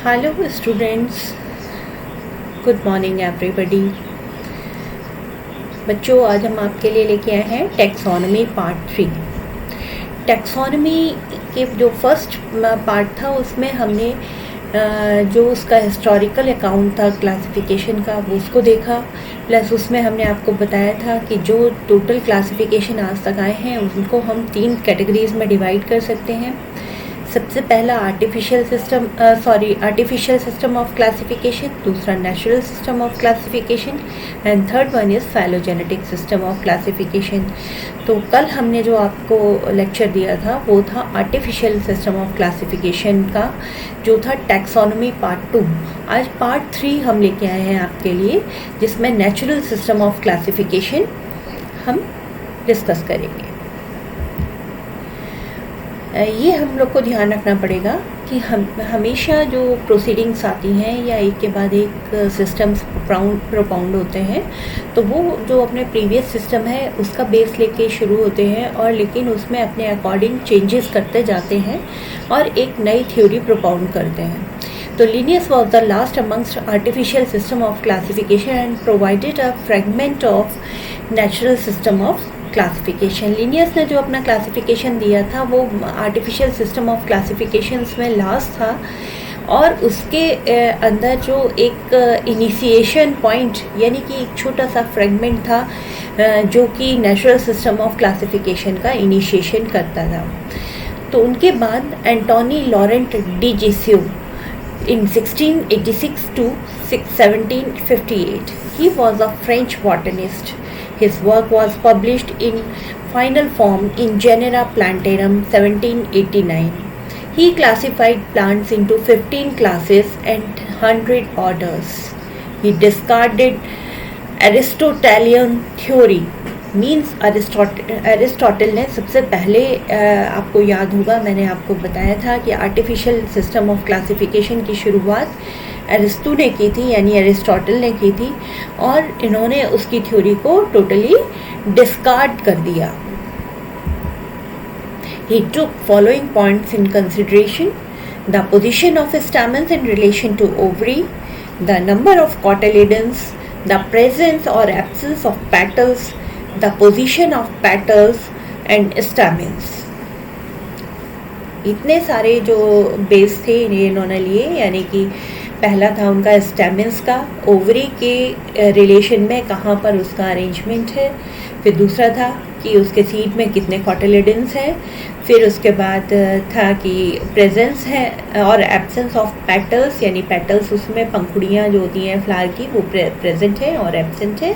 Hello students, good morning everybody. बच्चों, आज हम आपके लिए लेके आए हैं टैक्सोनॉमी पार्ट 3। टैक्सोनॉमी के जो फर्स्ट पार्ट था उसमें हमने जो उसका हिस्टोरिकल अकाउंट था क्लासिफिकेशन का वो उसको देखा, प्लस उसमें हमने आपको बताया था कि जो टोटल क्लासिफिकेशन आज तक आए हैं उनको हम 3 कैटेगरीज में डिवाइड कर सकते हैं। सबसे पहला आर्टिफिशियल सिस्टम ऑफ क्लासिफिकेशन, दूसरा natural system of classification and third one is phylogenetic system of classification. तो कल हमने जो आपको लेक्चर दिया था वो था आर्टिफिशियल सिस्टम ऑफ क्लासिफिकेशन का, जो था टैक्सोनॉमी पार्ट 2। आज पार्ट 3 हम लेके आए हैं आपके लिए, जिसमें नेचुरल सिस्टम ऑफ क्लासिफिकेशन हम डिस्कस करेंगे। ये हम लोग को ध्यान रखना पड़ेगा कि हम हमेशा जो प्रोसीडिंग्स आती हैं या एक के बाद एक सिस्टम्स प्रोपाउंड होते हैं, तो वो जो अपने प्रीवियस सिस्टम है उसका बेस लेके शुरू होते हैं, और लेकिन उसमें अपने अकॉर्डिंग चेंजेस करते जाते हैं और एक नई थ्योरी प्रोपाउंड करते हैं। तो Linnaeus was the last amongst artificial system of classification and provided a fragment of natural system of classification. Linnaeus ने जो अपना क्लासिफिकेशन दिया था वो आर्टिफिशियल सिस्टम ऑफ क्लासिफिकेशंस में लास्ट था, और उसके अंदर जो एक इनिशिएशन पॉइंट यानी कि एक छोटा सा फ्रेगमेंट था जो कि नेचुरल सिस्टम ऑफ क्लासिफिकेशन का इनिशिएशन करता था। तो उनके बाद Antoine Laurent de Jussieu in 1686 to 1758. He was a French botanist. His work was published in final form in Genera Plantarum 1789. He classified plants into 15 classes and 100 orders. He discarded Aristotelian theory. Means Aristotle ने सबसे पहले, आपको याद होगा मैंने आपको बताया था कि आर्टिफिशियल सिस्टम ऑफ क्लासिफिकेशन की शुरुआत अरिस्टो ने की थी, यानी अरिस्टोटल ने की थी, और इन्होंने उसकी थ्योरी को टोटली डिस्कार्ड कर दिया। He took following points in consideration: the position of stamens in relation to ovary, the number of cotyledons, the presence or absence of petals, the position of petals and stamens। इतने सारे जो base थे इन्होंने लिए, यानी कि पहला था उनका स्टेमेंस का, ओवरी के रिलेशन में कहाँ पर उसका अरेंजमेंट है, फिर दूसरा था कि उसके सीड में कितने कॉटिलेडन्स हैं, फिर उसके बाद था कि प्रेजेंस है और एब्सेंस ऑफ पेटल्स, यानी पेटल्स उसमें पंखुड़ियाँ जो होती हैं फ्लावर की वो प्रेजेंट है और एब्सेंट है,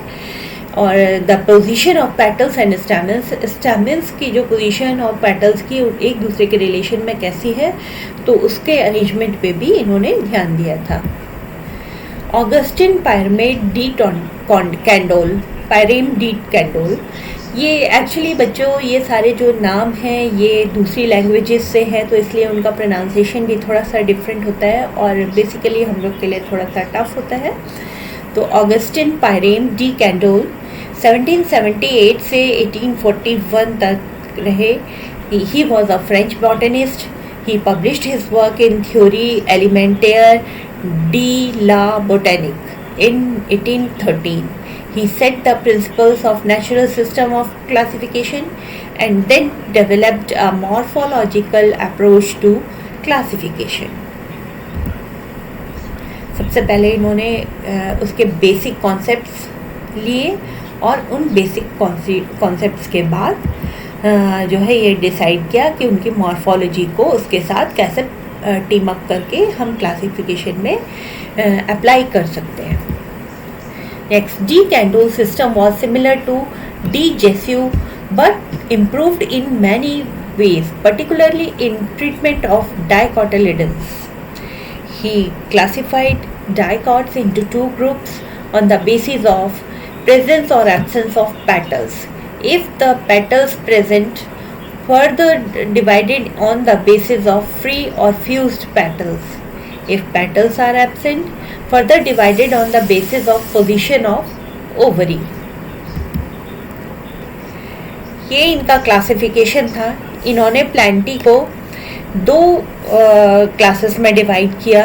और the position of petals and stamens, stamens की जो पोजीशन और पेटल्स की एक दूसरे के रिलेशन में कैसी है, तो उसके अरेंजमेंट पे भी इन्होंने ध्यान दिया था। Augustin Pyramus de Candolle, Pyramus de Candolle, ये एक्चुअली बच्चों ये सारे जो नाम हैं ये दूसरी लैंग्वेजेस से हैं, तो इसलिए उनका प्रोनाउंसिएशन भी थोड़ा सा डिफरेंट होता है और बेसिकली हम लोग के लिए थोड़ा सा टफ होता है। तो ऑगस्टिन पायरेम डी कैंडोल 1778 से 1841 तक रहे। He was a French botanist. He published his work in theorie elementaire de la botanique in 1813. He set the principles of natural system of classification and then developed a morphological approach to classification. सबसे पहले इन्होंने उसके basic concepts लिए और उन basic concepts के बाद जो है ये डिसाइड किया कि उनकी मॉर्फोलॉजी को उसके साथ कैसे टीम अप करके हम क्लासिफिकेशन में अप्लाई कर सकते हैं। Next, D. Candolle system was similar to D. Jesu but improved in many ways, particularly in treatment of dicotyledons. He classified dicots into 2 groups on the basis of presence or absence of petals. If the petals present, further divided on the basis of free or fused petals. If petals are absent, further divided on the basis of position of ovary. ये इनका classification था। इन्होंने Plantae को 2 classes में divide किया।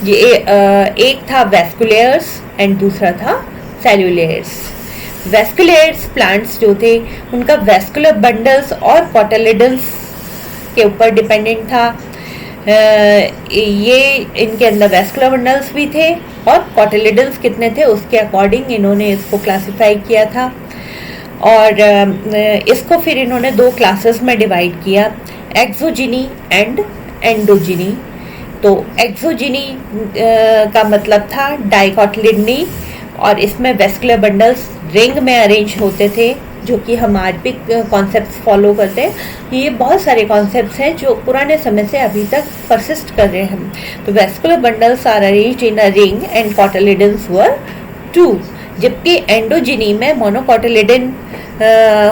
ये एक था वेस्कुलेयर्स एंड दूसरा था सेल्यूलेयर्स। वेस्कुलेयर्स प्लांट्स जो थे उनका वेस्कुलर बंडल्स और कोटिलेडन्स के ऊपर डिपेंडेंट था। ये इनके अंदर वेस्कुलर बंडल्स भी थे और कोटिलेडन्स कितने थे उसके अकॉर्डिंग इन्होंने इसको क्लासिफाई किया था। और इसको फिर इन्होंने दो क्लासेस में डिवाइड किया, एक्सोजिनी एंड एंडोजिनी। तो एक्सोजिनी का मतलब था डाइकोटिलिडनी और इसमें वेस्कुलर बंडल्स रिंग में अरेंज होते थे, जो कि हम आज भी कॉन्सेप्ट्स फॉलो करते हैं। ये बहुत सारे कॉन्सेप्ट्स हैं जो पुराने समय से अभी तक परसिस्ट कर रहे हैं। तो vascular bundles are arranged in a ring and cotyledons were two, जबकि एंडोजिनी में मोनोकोटिलेडन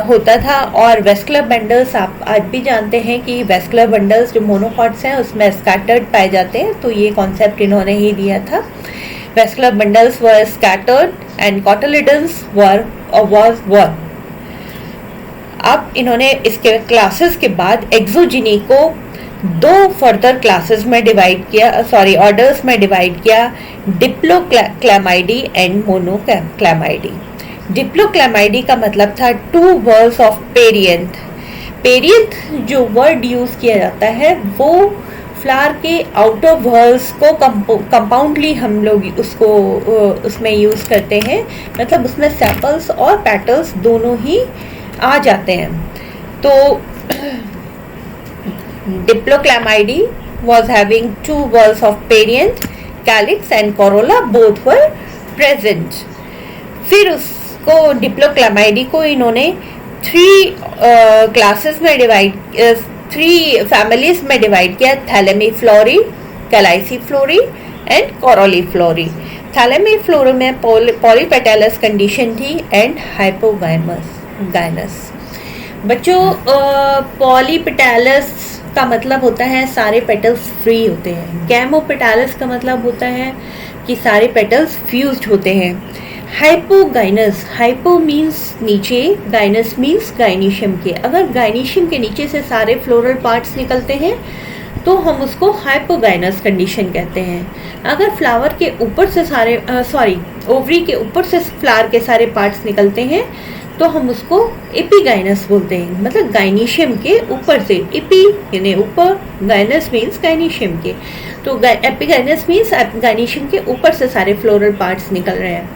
होता था और वेस्कुलर बंडल्स आप आज भी जानते हैं कि वेस्कुलर बंडल्स जो मोनोकॉट्स हैं उसमें स्कैटर्ड पाए जाते हैं। तो ये कॉन्सेप्ट इन्होंने ही दिया था। Vascular bundles were scattered and cotyledons were one. अब इन्होंने इसके क्लासेस के बाद एक्सोजिनी को दो फर्दर क्लासेस में डिवाइड किया, ऑर्डर्स में डिवाइड किया, डिप्लोक्लैमाइडी एंड मोनोक्लैमाइडी। डिप्लोक्लैमाइडी का मतलब था two whorls of perianth. Perianth जो वर्ड यूज किया जाता है वो फ्लावर के आउटर वॉल्स को कंपाउंडली हम लोग उसको उसमें यूज करते हैं, मतलब उसमें सेपल्स और पेटल्स दोनों ही आ जाते हैं। तो डिप्लोक्लैमाइडी was having two whorls of perianth, calyx and corolla, both were present. फिर उसको डिप्लोक्लैमाइडी को इन्होंने क्लासेस में थ्री फैमिलीज में डिवाइड किया, थैलेमीफ्लोरी, कैलाइसीफ्लोरी एंड कोरोलीफ्लोरी। थैलेमीफ्लोरी में पॉलीपेटलस कंडीशन थी एंड हाइपोगाइनस। बच्चों पॉलीपेटलस का मतलब होता है सारे पेटल्स फ्री होते हैं। गैमोपेटलस का मतलब होता है कि सारे पेटल्स फ्यूज्ड होते हैं। हाइपोगाइनस, हाइपो मीन्स नीचे, गाइनस मीन्स गाइनीशियम के। अगर गाइनीशियम के नीचे से सारे फ्लोरल पार्ट्स निकलते हैं तो हम उसको हाइपोगाइनस कंडीशन कहते हैं। अगर फ्लावर के ऊपर से ओवरी के ऊपर से फ्लावर के सारे पार्ट्स निकलते हैं तो हम उसको एपीगाइनस बोलते हैं, मतलब गाइनीशियम के ऊपर से। एपी यानी ऊपर, गाइनस मीन्स गाइनीशियम के। तो एपीगाइनस मीन्स गाइनीशियम के ऊपर से सारे फ्लोरल पार्ट्स निकल रहे हैं।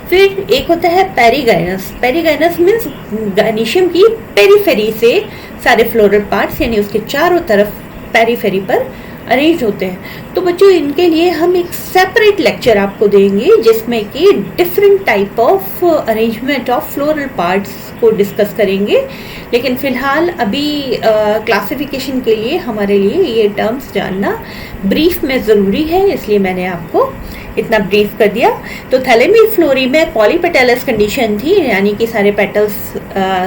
फिर एक होता है पेरीगाइनस। पेरीगाइनस मीन्स गाइनीशियम की पेरीफेरी से सारे फ्लोरल पार्ट्स यानी उसके चारों तरफ पेरीफेरी पर अरेंज होते हैं। तो बच्चों इनके लिए हम एक सेपरेट लेक्चर आपको देंगे जिसमें कि different type of arrangement of floral parts को डिस्कस करेंगे। लेकिन फिलहाल अभी क्लासिफिकेशन के लिए हमारे लिए ये टर्म्स जानना ब्रीफ में ज़रूरी है, इसलिए मैंने आपको इतना ब्रीफ कर दिया। तो थैलेमीफ्लोरी में पॉलीपेटलस कंडीशन थी, यानी कि सारे पेटल्स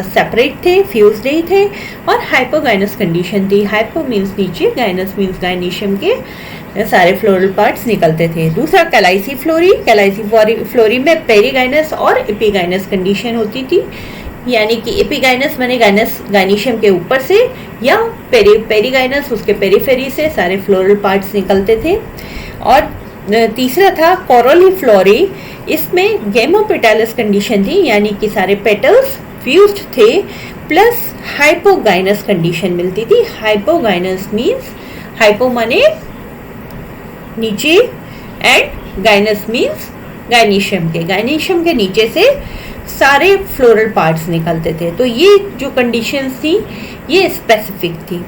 सेपरेट थे, फ्यूज्ड नहीं थे, और हाइपोगाइनस कंडीशन थी। हाइपो मीन्स नीचे, गाइनस मीन्स गाइनीशियम के सारे फ्लोरल पार्ट्स निकलते थे। दूसरा कैलाइसीफ्लोरी। कैलाइसीफ्लोरी में पेरीगाइनस और एपीगाइनस कंडीशन होती थी, यानी कि एपीगाइनस माने गाइनीशियम के ऊपर से, या पेरीगाइनस उसके पेरीफेरी से सारे फ्लोरल पार्ट्स निकलते थे। और तीसरा था कोरोलीफ्लोरी। इसमें गैमोपेटलस कंडीशन थी, यानी कि सारे पेटल्स फ्यूज्ड थे प्लस हाइपोगाइनस कंडीशन मिलती थी। हाइपोगाइनस मीन्स, हाइपो माने नीचे एंड गाइनस मीन्स गाइनीशियम के नीचे से सारे फ्लोरल पार्ट्स निकलते थे। तो ये जो कंडीशंस थी ये स्पेसिफिक थी।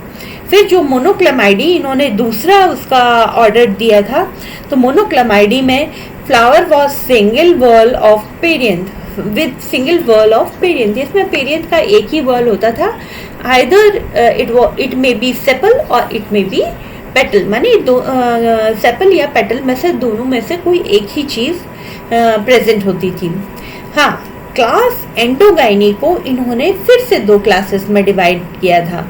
फिर जो मोनोक्लेमाइडी, इन्होंने दूसरा उसका ऑर्डर दिया था। तो मोनोक्लेमाइडी में flower was single whorl of perianth with single whorl of perianth. इसमें पेरियंथ का एक ही वर्ल होता था। Either it may be sepal और इट मे बी पेटल, माने सेपल या पेटल में से दोनों में से कोई एक ही चीज प्रेजेंट होती थी। हाँ, क्लास एंडोगाइनी को इन्होंने फिर से दो क्लासेस में डिवाइड किया था,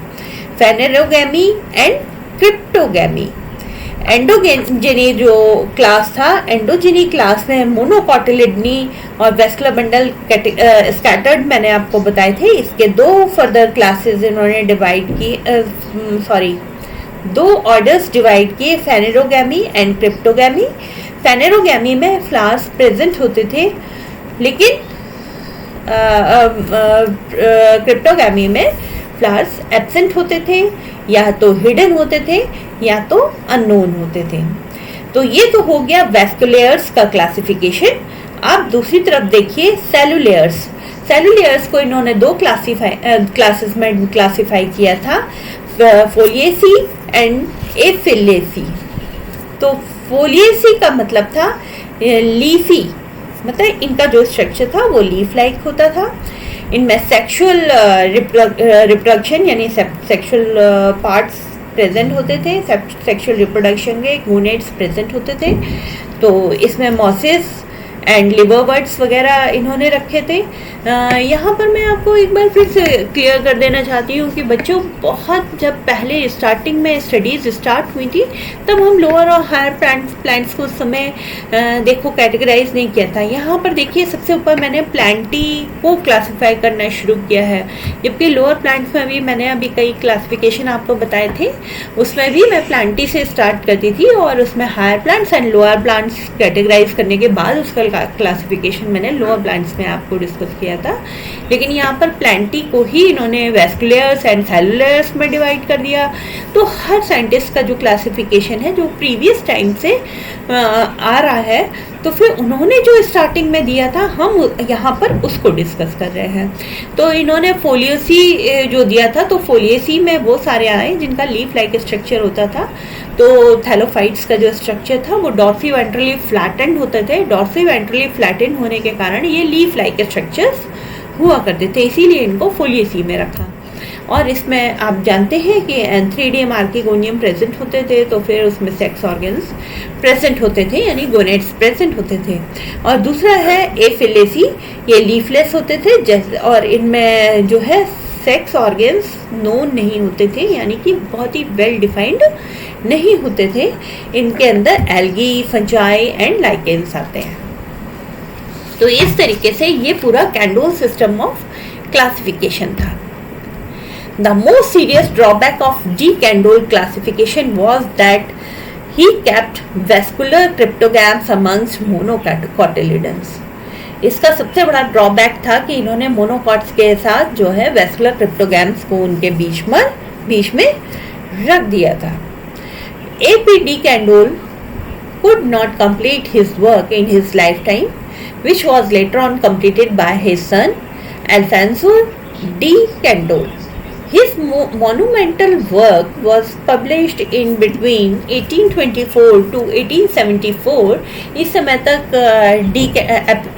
फेनेरोगैमी एंड क्रिप्टोगैमी। एंडोजेनी जो क्लास था, एंडोजेनी क्लास में मोनोकोटिलिडनी और वेस्कुलर बंडल स्कैटर्ड मैंने आपको बताए थे। इसके दो फर्दर क्लासेस इन्होंने डिवाइड की, दो ऑर्डर्स डिवाइड किए, फेनेरोगैमी एंड क्रिप्टोगैमी। फेनेरोगैमी में फ्लावर्स प्रेजेंट होते थे, लेकिन क्रिप्टोगैमी में फ्लावर्स एब्सेंट होते थे, या तो हिडन होते थे या तो अननोन होते थे। तो ये तो हो गया वेस्कुलेयर्स का क्लासिफिकेशन। आप दूसरी तरफ देखिए सेलुलेयर्स। सेलुलेयर्स को इन्होंने दो क्लासेस में क्लासिफाई किया था, फोलिएसी एंड एफिलेसी। तो फोलिएसी का मतलब था लीफी, मतलब इनका जो स्ट्रक्चर था वो लीफ लाइक होता था। इनमें सेक्सुअल रिप्रोडक्शन यानी सेक्सुअल पार्ट्स प्रेजेंट होते थे, सेक्सुअल रिप्रोडक्शन के गोनेड्स प्रेजेंट होते थे। तो इसमें मॉसिस एंड लिवरवर्ड्स वगैरह इन्होंने रखे थे। यहाँ पर मैं आपको एक बार फिर से क्लियर कर देना चाहती हूँ कि बच्चों, बहुत जब पहले स्टार्टिंग में स्टडीज़ स्टार्ट हुई थी तब हम लोअर और हायर प्लांट्स को उस समय देखो कैटेगराइज नहीं किया था। यहाँ पर देखिए सबसे ऊपर मैंने प्लांटी को क्लासीफाई करना शुरू किया है, जबकि लोअर प्लांट्स में भी मैंने अभी कई क्लासिफिकेशन आपको बताए थे, उसमें भी मैं प्लांटी से स्टार्ट करती थी और उसमें higher plants and lower plants categorise करने के बाद उसका क्लासिफिकेशन मैंने लोअर प्लांट्स में आपको डिस्कस किया था। लेकिन यहाँ पर प्लांटी को ही इन्होंने वेस्कुलेयर्स एंड सेलुलर्स में डिवाइड कर दिया। तो हर साइंटिस्ट का जो क्लासिफिकेशन है जो प्रीवियस टाइम से आ रहा है, तो फिर उन्होंने जो स्टार्टिंग में दिया था हम यहाँ पर उसको डिस्कस कर रहे हैं। तो इन्होंने फोलियोसी जो दिया था, तो फोलियोसी में वो सारे आए जिनका लीफ लाइक स्ट्रक्चर होता था। तो थैलोफाइट्स का जो स्ट्रक्चर था वो डॉर्सी वेंट्रली फ्लैटेंड होते थे। डॉर्सी वेंट्रली फ्लैटेंड होने के कारण ये लीफ लाइक स्ट्रक्चर्स हुआ करते थे, इसीलिए इनको फोलियोसी में रखा। और इसमें आप जानते हैं कि एंथ्रीडियम आर्किगोनियम प्रेजेंट होते थे, तो फिर उसमें सेक्स ऑर्गन्स प्रेजेंट होते थे यानी गोनेड्स प्रेजेंट होते थे। और दूसरा है एफिलेसी, ये लीफलेस होते थे जैसे, और इनमें जो है सेक्स ऑर्गन्स नोन नहीं होते थे, यानी कि बहुत ही वेल डिफाइंड नहीं होते थे। इनके अंदर एल्गी, फंजाई एंड लाइकेंस आते हैं। तो इस तरीके से ये पूरा कैंडोल सिस्टम ऑफ क्लासिफिकेशन था। The most serious drawback of de Candolle classification was that he kept vascular cryptogams amongst monocotyledons. इसका सबसे बड़ा ड्रॉबैक था कि इन्होंने मोनोकॉट्स के साथ जो है वेस्कुलर क्रिप्टोगैम्स को उनके बीच में रख दिया था। A.P. de Candolle could not complete his work in his lifetime, which was later on completed by his son Alfonso de Candolle. His monumental work was published in between 1824 to 1874. इस समय तक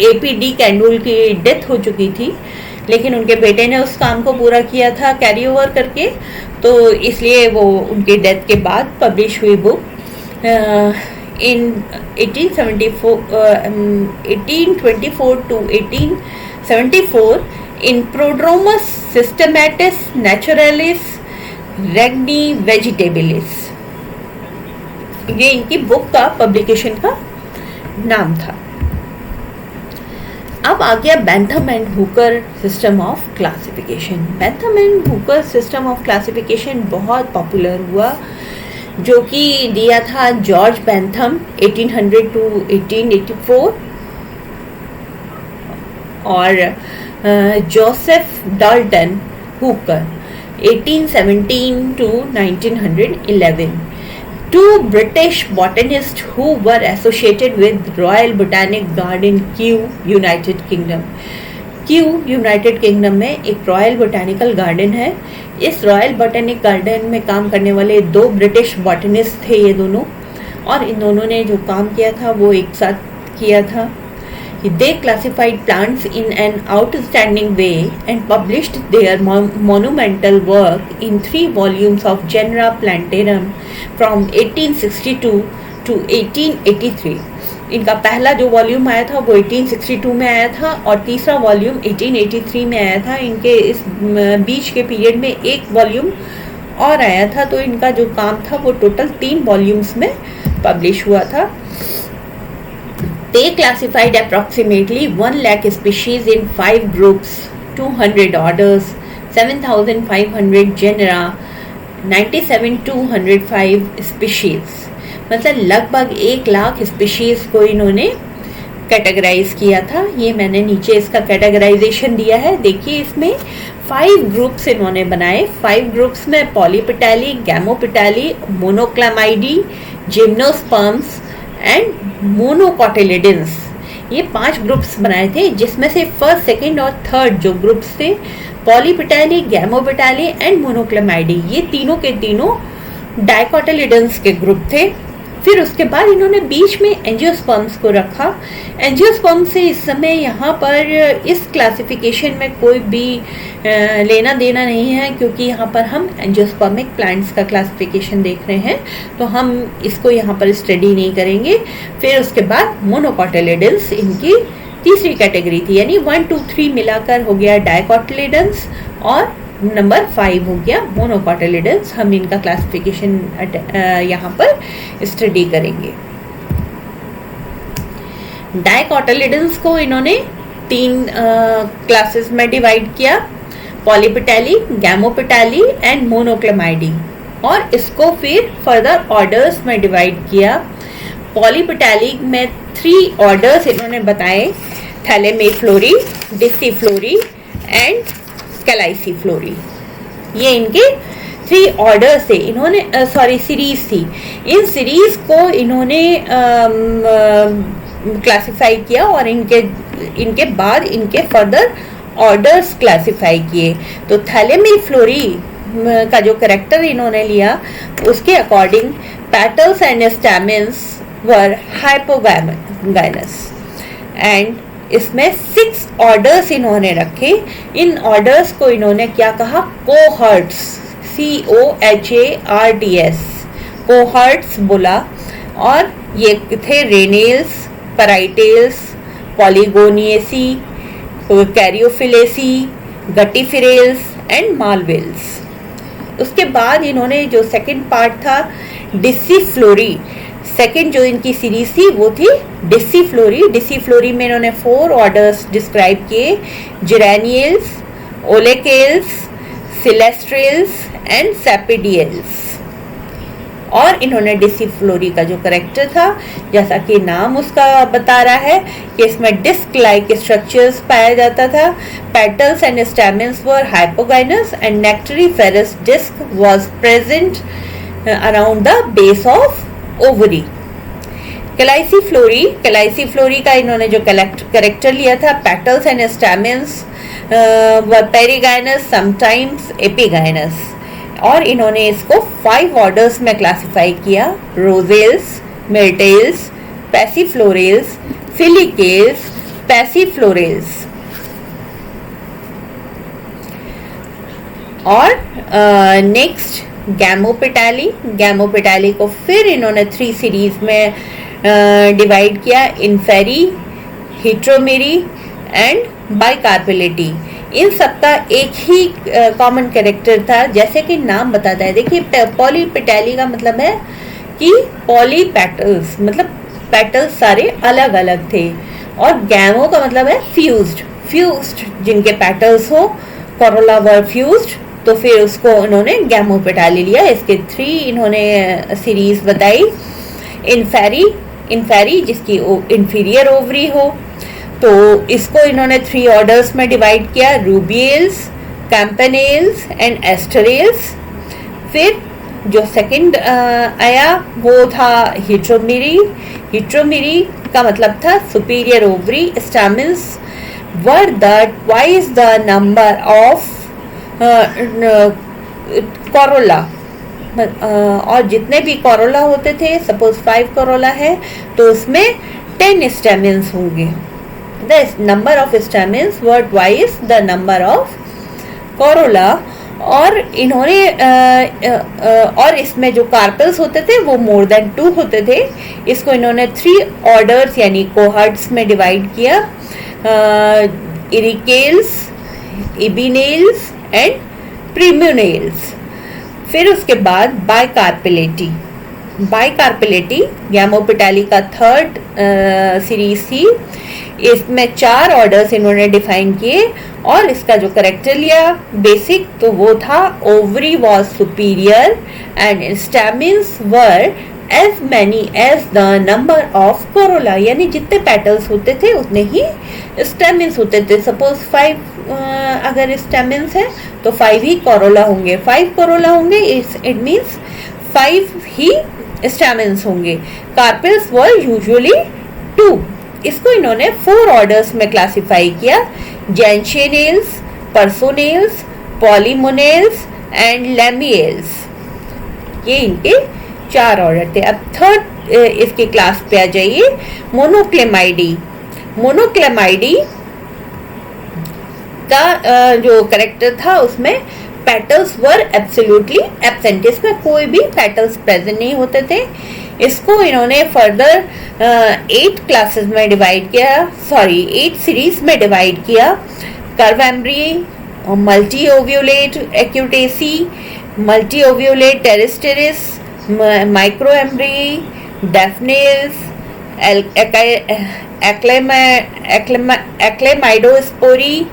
A.P. de Candolle की death हो चुकी थी, लेकिन उनके बेटे ने उस काम को पूरा किया था कैरी ओवर करके, तो इसलिए वो उनके डेथ के बाद पब्लिश हुई book in 1824 to 1874 in Prodromus Systematis Naturalis Regni Vegetabilis। ये इनकी बुक का पब्लिकेशन का नाम था। अब आ गया Bentham and Hooker system of classification. Bentham and Hooker system of classification बहुत पॉपुलर हुआ, जो कि दिया था जॉर्ज बेंथम 1800 to 1884 और Joseph Dalton Hooker 1817 to 1911, two British botanists who were associated with Royal Botanic Garden, Kew, United Kingdom। Q United kingdom में एक royal botanical garden है। इस रॉयल बोटानिक गार्डन में काम करने वाले दो ब्रिटिश बॉटनिस्ट थे ये दोनों, और इन दोनों ने जो काम किया था वो एक साथ किया था। They classified plants in an outstanding way and published their monumental work in 3 volumes of Genera Plantarum from 1862 to 1883। इनका पहला जो वॉल्यूम आया था वो 1862 में आया था और तीसरा वॉल्यूम 1883 में आया था। इनके इस बीच के पीरियड में एक वॉल्यूम और आया था, तो इनका जो काम था वो टोटल 3 वॉल्यूम्स में पब्लिश हुआ था। They classified approximately 1 lakh species in 5 groups, 200 orders, 7,500 genera, 97 to 105 species, मतलब लगभग 1 लाख स्पीशीज को इन्होंने कैटेगराइज किया था। ये मैंने नीचे इसका कैटेगराइजेशन दिया है। देखिए इसमें 5 ग्रुप्स इन्होंने बनाए। 5 ग्रुप्स में पॉलीपेटाली, गैमोपेटाली, मोनोक्लामाइडी, जिम्नोस्पर्म्स एंड मोनोकोटिलिडन्स, ये 5 ग्रुप्स बनाए थे, जिसमें से फर्स्ट, सेकंड और थर्ड जो ग्रुप्स थे, पॉलीपेटाली, गैमोपेटाली एंड मोनोक्लामाइडी, ये तीनों के तीनों डाइकोटिलिडन्स के ग्रुप थे। फिर उसके बाद इन्होंने बीच में एंजियोस्पर्म्स को रखा। एंजियोस्पर्म से इस समय यहाँ पर इस क्लासिफिकेशन में कोई भी लेना देना नहीं है, क्योंकि यहाँ पर हम एंजियोस्पर्मिक प्लांट्स का क्लासिफिकेशन देख रहे हैं, तो हम इसको यहाँ पर स्टडी नहीं करेंगे। फिर उसके बाद मोनोकोटिलिडन्स इनकी तीसरी कैटेगरी थी, यानी 1, 2, 3 मिलाकर हो गया डाइकोटिलिडन्स, और नंबर 5 हो गया मोनोकोटिलिडन्स। हम इनका क्लासिफिकेशन यहाँ पर स्टडी करेंगे। डाइकोटिलिडन्स को इन्होंने 3 क्लासेस में डिवाइड किया, पॉलीपेटाली, गैमोपेटाली एंड मोनोक्लामाइडी, और इसको फिर फर्दर ऑर्डर्स में डिवाइड किया। पॉलीपेटाली में 3 ऑर्डर्स इन्होंने बताए, थैलेमेफ्लोरी, डिसिफ्लोरी एंड कैलाइसिफ्लोरी। ये इनके 3 ऑर्डर्स थे। इन्होंने सीरीज थी। इन सीरीज को इन्होंने क्लासिफाई किया और इनके बाद इनके फर्दर ऑर्डर्स क्लासिफाई किए। तो थैलेमेफ्लोरी का जो कैरेक्टर इन्होंने लिया, उसके according petals and stamens were hypogynous, and इसमें 6 ऑर्डर्स इन्होंने रखे। इन ऑर्डर्स को इन्होंने क्या कहा, कोहर्ट्स, COHARTS, कोहर्ट्स बोला। और ये थे रेनेल्स, पैराइटेल्स, पॉलीगोनिएसी, कैरियोफिलेसी, गटीफिरेल्स एंड मालवेल्स। उसके बाद इन्होंने जो सेकंड पार्ट था डिसिफ्लोरी, सेकंड जो इनकी सीरीज थी वो थी डिसिफ्लोरी। डिसिफ्लोरी में इन्होंने 4 ऑर्डर्स डिस्क्राइब किए, जिरानियल्स, ओलेकेल्स, सिलेस्ट्रेल्स एंड सेपिडियल्स। और इन्होंने डिसिफ्लोरी का जो कैरेक्टर था, जैसा कि नाम उसका बता रहा है कि इसमें डिस्क लाइक स्ट्रक्चर्स पाया जाता था, petals and stamens were hypogynous and nectariferous disc was present around the base of ovary. Calyciflorae का इन्होंने जो कैरेक्टर लिया था, petals and stamens were perigynous, sometimes epigynous. और इन्होंने इसको 5 ऑर्डर्स में क्लासिफाई किया, रोजेल्स, मिर्टेल्स, पैसिफ्लोरेल्स, फिलिकेल्स, पैसिफ्लोरेल्स। और नेक्स्ट गैमोपेटाली को फिर इन्होंने 3 सीरीज में डिवाइड किया, इन्फेरी, हिट्रोमेरी एंड बाइकार्पेलिटी। इन सबका एक ही कॉमन कैरेक्टर था, जैसे कि नाम बताता है। देखिए पॉलीपेटाली का मतलब है कि पॉली पेटल्स, मतलब पेटल्स सारे अलग अलग थे, और गैमो का मतलब है फ्यूज्ड जिनके पेटल्स हो, कोरोला वर फ्यूज्ड, तो फिर उसको उन्होंने गैमोपेटाली लिया। इसके 3 इन्होंने सीरीज बताई, इन्फेरी जिसकी इंफीरियर ओवरी हो, तो इसको इन्होंने 3 ऑर्डर्स में डिवाइड किया, रूबियल्स, कैम्पेनेल्स एंड एस्टरेल्स। फिर जो सेकंड आया वो था हिट्रोमेरी का मतलब था superior ovary, stamens were the twice the number of corolla, और जितने भी कोरोला होते थे, सपोज 5 कोरोला है तो उसमें 10 स्टैमेंस होंगे। The number of stamens were twice the number of corolla. और इन्होंने और इसमें जो कार्पेल्स होते थे वो मोर देन 2 होते थे। इसको इन्होंने 3 ऑर्डर्स यानी कोहर्ट्स में डिवाइड किया, इरिकेल्स, इबिनेल्स एंड प्रीम्यूनेल्स। फिर उसके बाद बाइकार्पेलिटी, बाइकार्पेलिटी गैमोपेटाली का थर्ड सीरीज थी। इसमें 4 ऑर्डर्स इन्होंने डिफाइन किए और इसका जो करेक्टर लिया बेसिक तो वो था ovary was superior and stamens were as many as the number of corolla, यानी जितने पेटल्स होते थे उतने ही स्टेमिन्स होते थे। सपोज 5 अगर स्टेमिन्स है तो 5 ही कोरोला होंगे, 5 कोरोला होंगे, इट मीन्स 5 ही स्टेमिन्स होंगे। कार्पेल्स वर यूजुअली 2। इसको इन्होंने 4 ऑर्डर्स में क्लासिफाई किया, जेंशियनेल्स, पर्सोनेल्स, पॉलीमोनेल्स एंड लैमिएल्स। ये इनके 4 ऑर्डर थे। अब थर्ड इसकी क्लास पे आ जाइए, मोनोक्लेमाइडी। मोनोक्लेमाइडी का जो करेक्टर था उसमें पेटल्स वर एब्सोल्युटली एब्सेंट, इसमें कोई भी पेटल्स प्रेजेंट नहीं होते थे। इसको इन्होंने फर्दर 8 क्लासेस में डिवाइड किया, 8 सीरीज में डिवाइड किया। Curvembryeae, Multiovulatae Aquaticae, Multiovulatae Terrestres, Microembryeae, Daphnales, Achlamydosporeae,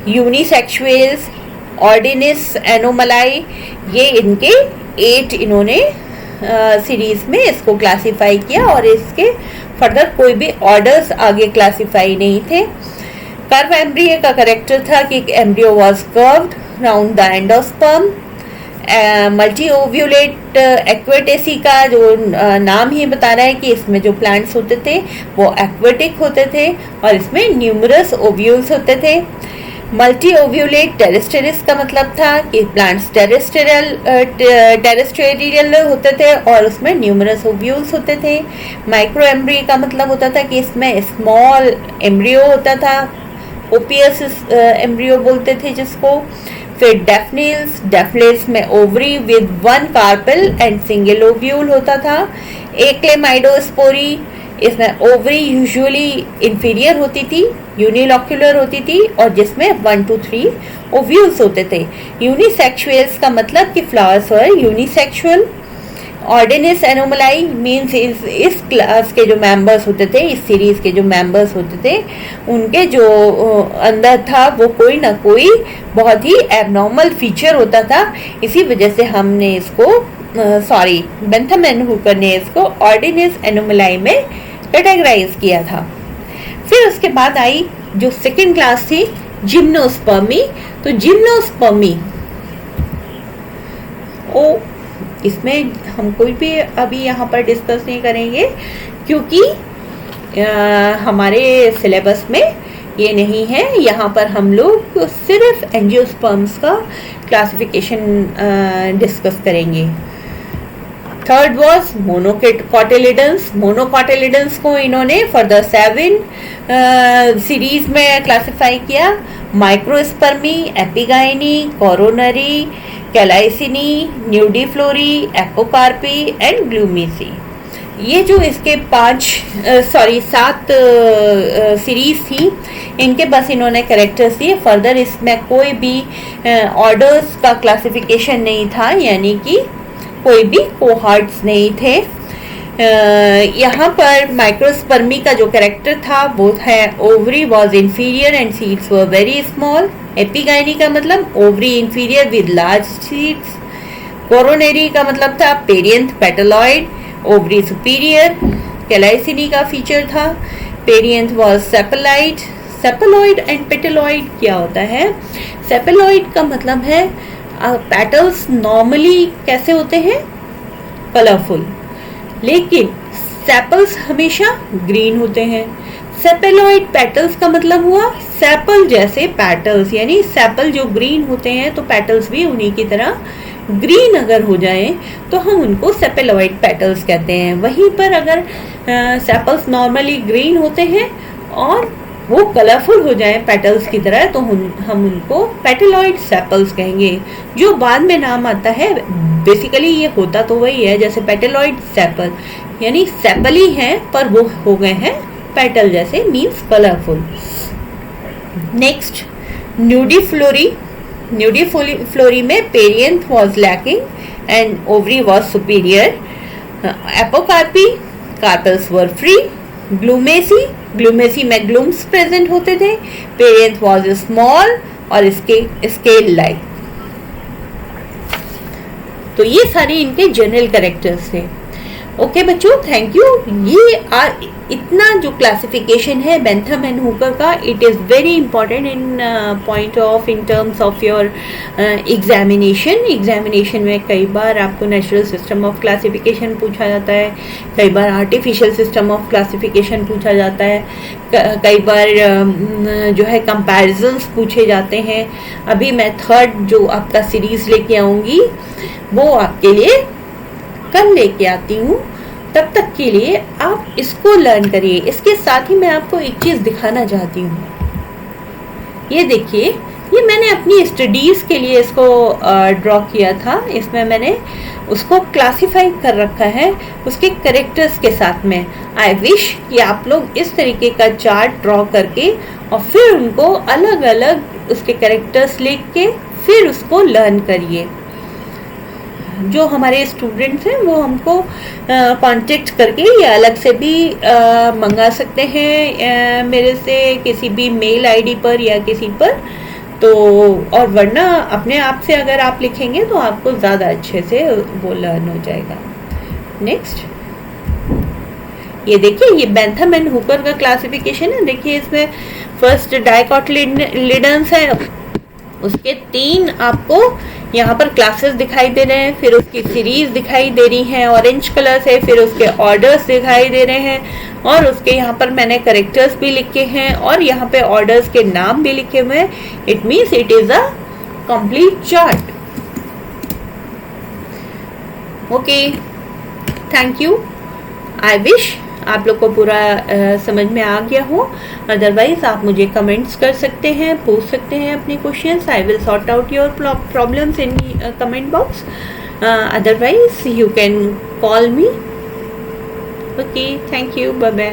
Unisexuales, Ordines Anomali. ये इनके 8 इन्होंने सीरीज में इसको क्लासिफाई किया और इसके फर्दर कोई भी ऑर्डर्स आगे क्लासिफाई नहीं थे। कर्व एम्ब्रियो का करेक्टर था कि embryo was curved round the endosperm. Multiovulatae Aquaticae का जो नाम ही बता रहा है कि इसमें जो प्लांट्स होते थे वो एक्वेटिक होते थे और इसमें न्यूमरस ओव्यूल्स होते थे। मल्टी ओव्यूलेट टेरेस्टेरिस का मतलब था कि प्लांट्स टेरेस्टेरियल होते थे और उसमें न्यूमरस ओव्यूल्स होते थे। माइक्रो एम्ब्री का मतलब होता था कि इसमें स्मॉल एम्ब्रियो होता था, ओपियस एम्ब्रियो बोलते थे जिसको। फिर डेफनेल्स में ovary with 1 carpel and single ovule होता था। एक्लेमाइडोस्पोरी, इसमें ओवरी यूजुअली इंफीरियर होती थी, यूनिलॉक्यूलर होती थी और जिसमें 1 to 3 ओव्यूल्स होते थे। यूनिसेक्सुअल्स का मतलब कि फ्लावर्स वर यूनिसेक्सुअल। ऑर्डिनिस एनोमलाई मीन्स इस क्लास के जो मेंबर्स होते थे, इस सीरीज के जो मेंबर्स होते थे, उनके जो अंदर था वो कोई ना कोई बहुत ही एबनॉर्मल फीचर होता था। इसी वजह से हमने इसको बेंथम एंड हुकर ने इसको ऑर्डिनिस एनोमलाई में कैटेगराइज किया था। फिर उसके बाद आई जो सेकेंड क्लास थी जिम्नोस्पर्मी। तो जिम्नोस्पर्मी इसमें हम कोई भी अभी यहाँ पर डिस्कस नहीं करेंगे क्योंकि हमारे सिलेबस में ये नहीं है। यहाँ पर हम लोग सिर्फ एंजियोस्पर्म्स का क्लासिफिकेशन डिस्कस करेंगे। Third was मोनोकोटिलिडन्स। मोनोकोटिलिडन्स को इन्होंने फर्दर 7 सीरीज में क्लासिफाई किया। माइक्रोस्पर्मी, एपिगाइनी, कोरोनरी, कैलाइसिनी, न्यूडीफ्लोरी, एपोकार्पी एंड ग्लूमीसी। ये जो इसके 7 सीरीज थी, इनके बस इन्होंने कैरेक्टर्स दिए। फर्दर इसमें कोई भी ऑर्डर्स का क्लासिफिकेशन नहीं था, यानी कि कोई भी कोहार्ट्स नहीं थे। यहाँ पर माइक्रोस्पर्मी का जो कैरेक्टर था वो है ovary was inferior and seeds were very small. Epigynae का मतलब ovary inferior with large seeds. Coronarieae का मतलब था perianth petaloid, ovary superior. Calycinae का फीचर था perianth was sepaloid. Sepaloid and petaloid क्या होता है? सेपेलॉइड का मतलब है पेटल्स नॉर्मली कैसे होते हैं? कलरफुल, लेकिन सेपल्स हमेशा ग्रीन होते हैं। सेपेलॉइड पेटल्स का मतलब हुआ सेपल जैसे पेटल्स, यानी सेपल जो ग्रीन होते हैं तो पेटल्स भी उन्हीं की तरह ग्रीन अगर हो जाएं तो हम उनको सेपेलॉइड पेटल्स कहते हैं। वहीं पर अगर सेपल्स नॉर्मली ग्रीन होते हैं और वो कलरफुल हो जाएं पेटल्स की तरह तो हम उनको पेटलॉइड सेपल्स कहेंगे। जो बाद में नाम आता है बेसिकली ये होता तो वही है, जैसे पेटलॉइड सेपल, यानी सेपल ही हैं पर वो हो गए हैं पेटल जैसे, means colourful. Next nudiflorae. Nudiflorae में perianth was lacking and ovary was superior. Apocarpae, carpels were free, glumaceae में ग्लूम्स प्रेजेंट होते थे, पेरेंस वॉज स्मॉल और इसके स्केल लाइक। तो ये सारे इनके जनरल कैरेक्टर्स थे। ओके बच्चों, थैंक यू। ये इतना जो क्लासिफिकेशन है बेंथम एंड हुकर का, it is very important in terms of your examination में कई बार आपको नेचुरल सिस्टम ऑफ क्लासिफिकेशन पूछा जाता है, कई बार आर्टिफिशियल सिस्टम ऑफ क्लासिफिकेशन पूछा जाता है, कई बार जो है कंपैरिजंस पूछे जाते हैं। अभी मैं थर्ड जो आपका सीरीज लेके आऊँगी वो आपके लिए कल लेके आती हूँ। तब तक के लिए आप इसको लर्न करिए। इसके साथ ही मैं आपको एक चीज़ दिखाना चाहती हूँ। ये देखिए, ये मैंने अपनी स्टडीज़ के लिए इसको ड्रॉ किया था। इसमें मैंने उसको क्लासिफाई कर रखा है उसके कैरेक्टर्स के साथ में। आई विश कि आप लोग इस तरीके का चार्ट ड्रॉ करके और फिर उनको अलग अलग उसके कैरेक्टर्स लिख के फिर उसको लर्न करिए। जो हमारे स्टूडेंट्स हैं वो हमको कांटेक्ट करके या अलग से भी मंगा सकते हैं मेरे से, किसी भी मेल आईडी पर या किसी पर। तो और वरना अपने आप से अगर आप लिखेंगे तो आपको ज़्यादा अच्छे से वो लर्न हो जाएगा। नेक्स्ट, ये देखिए, ये बेंथम एंड हुकर का क्लासिफिकेशन है। देखिए इसमें फर्स्ट डाइकोटिलिडन्स है, उसके 3 आपको यहाँ पर क्लासेस दिखाई दे रहे हैं, फिर उसकी सीरीज दिखाई दे रही हैं ऑरेंज कलर से, फिर उसके ऑर्डर्स दिखाई दे रहे हैं और उसके यहाँ पर मैंने करेक्टर्स भी लिखे हैं और यहाँ पे ऑर्डर्स के नाम भी लिखे हुए हैं। It means it is a complete chart. Okay, thank you. I wish आप लोग को पूरा समझ में आ गया हो। अदरवाइज आप मुझे कमेंट्स कर सकते हैं, पूछ सकते हैं अपने questions. I will sort out your problems in comment box. Otherwise you can call me. Okay, thank you, bye bye.